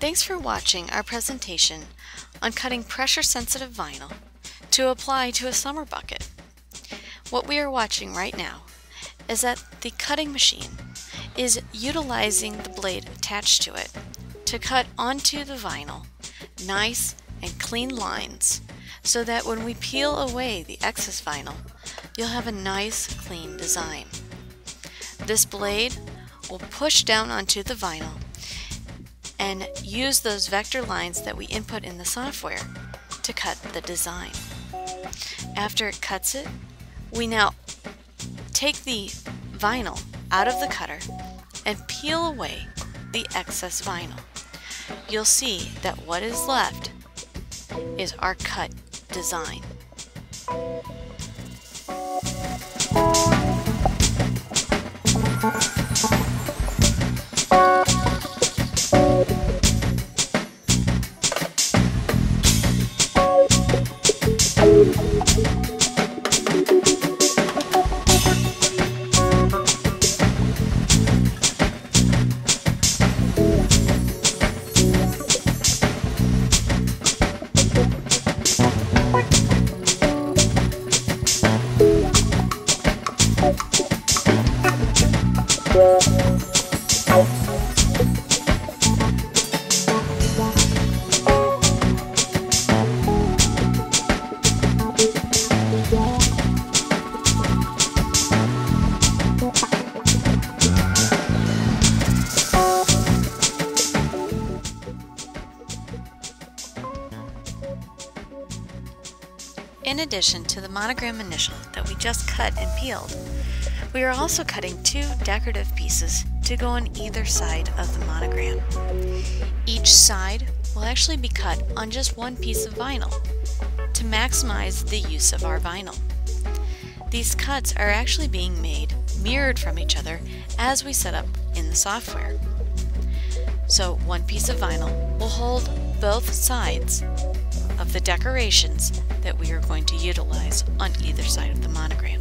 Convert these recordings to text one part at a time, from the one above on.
Thanks for watching our presentation on cutting pressure-sensitive vinyl to apply to a summer bucket. What we are watching right now is that the cutting machine is utilizing the blade attached to it to cut onto the vinyl nice and clean lines so that when we peel away the excess vinyl, you'll have a nice clean design. This blade will push down onto the vinyl and use those vector lines that we input in the software to cut the design. After it cuts it, we now take the vinyl out of the cutter and peel away the excess vinyl. You'll see that what is left is our cut design. In addition to the monogram initial that we just cut and peeled, we are also cutting two decorative pieces to go on either side of the monogram. Each side will actually be cut on just one piece of vinyl to maximize the use of our vinyl. These cuts are actually being made mirrored from each other as we set up in the software. So one piece of vinyl will hold both sides of the decorations that we are going to utilize on either side of the monogram.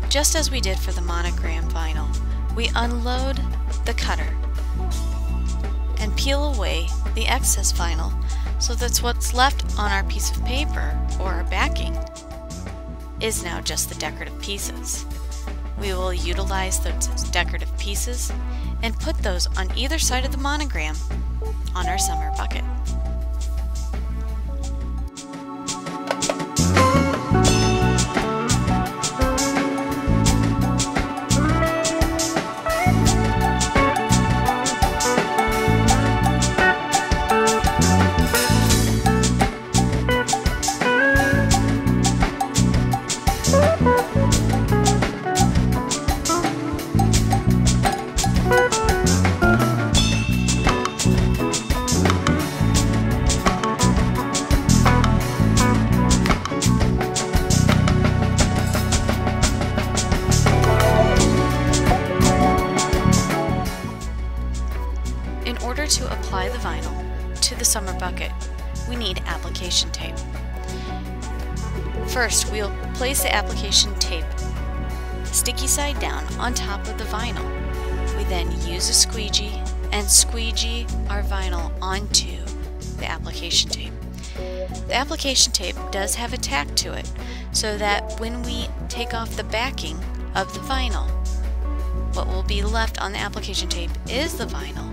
Just as we did for the monogram vinyl, we unload the cutter and peel away the excess vinyl so that what's left on our piece of paper or our backing is now just the decorative pieces. We will utilize those decorative pieces and put those on either side of the monogram on our summer bucket. In order to apply the vinyl to the summer bucket, we need application tape. First, we'll place the application tape sticky side down on top of the vinyl. We then use a squeegee and squeegee our vinyl onto the application tape. The application tape does have a tack to it so that when we take off the backing of the vinyl, what will be left on the application tape is the vinyl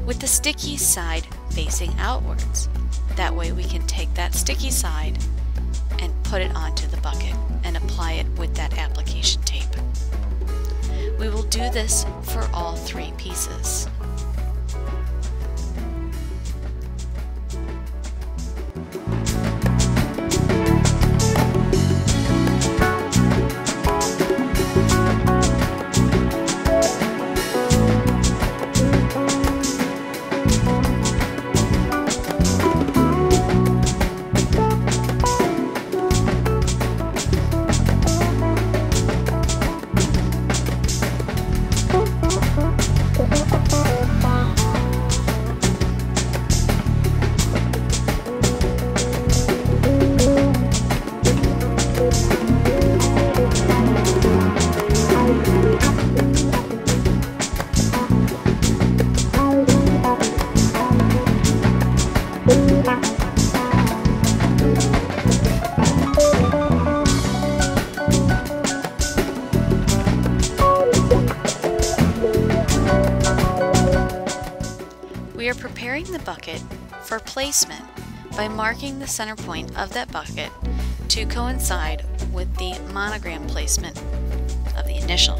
with the sticky side facing outwards. That way we can take that sticky side and put it onto the bucket and apply it with that application tape. We will do this for all three pieces. We are preparing the bucket for placement by marking the center point of that bucket to coincide with the monogram placement of the initial.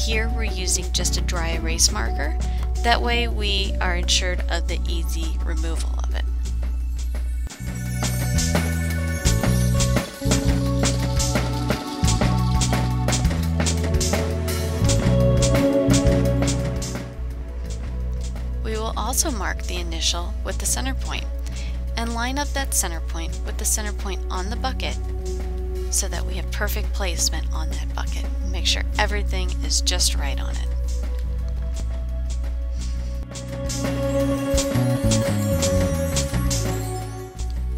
Here we're using just a dry erase marker. That way we are ensured of the easy removal of it. We will also mark the initial with the center point and line up that center point with the center point on the bucket so that we have perfect placement on that bucket. Make sure everything is just right on it.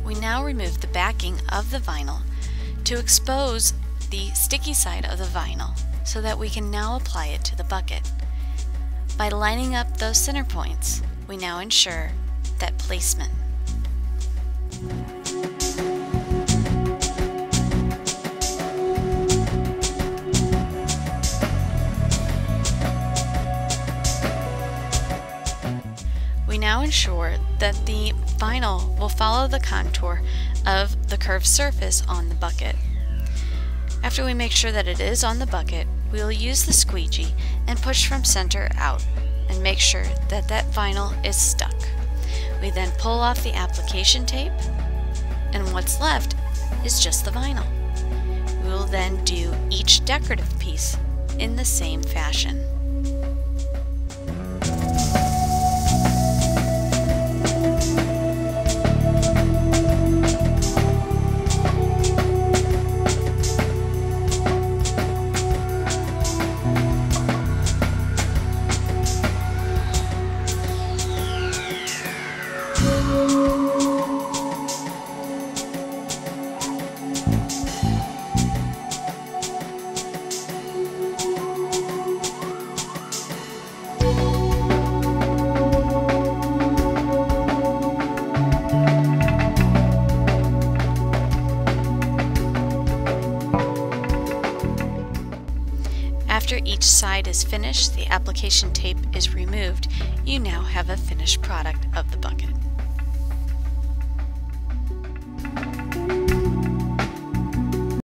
We now remove the backing of the vinyl to expose the sticky side of the vinyl so that we can now apply it to the bucket. By lining up those center points, we now ensure that placement. We now ensure that the vinyl will follow the contour of the curved surface on the bucket. After we make sure that it is on the bucket, we will use the squeegee and push from center out and make sure that that vinyl is stuck. We then pull off the application tape, and what's left is just the vinyl. We will then do each decorative piece in the same fashion. After each side is finished, the application tape is removed, you now have a finished product of the bucket.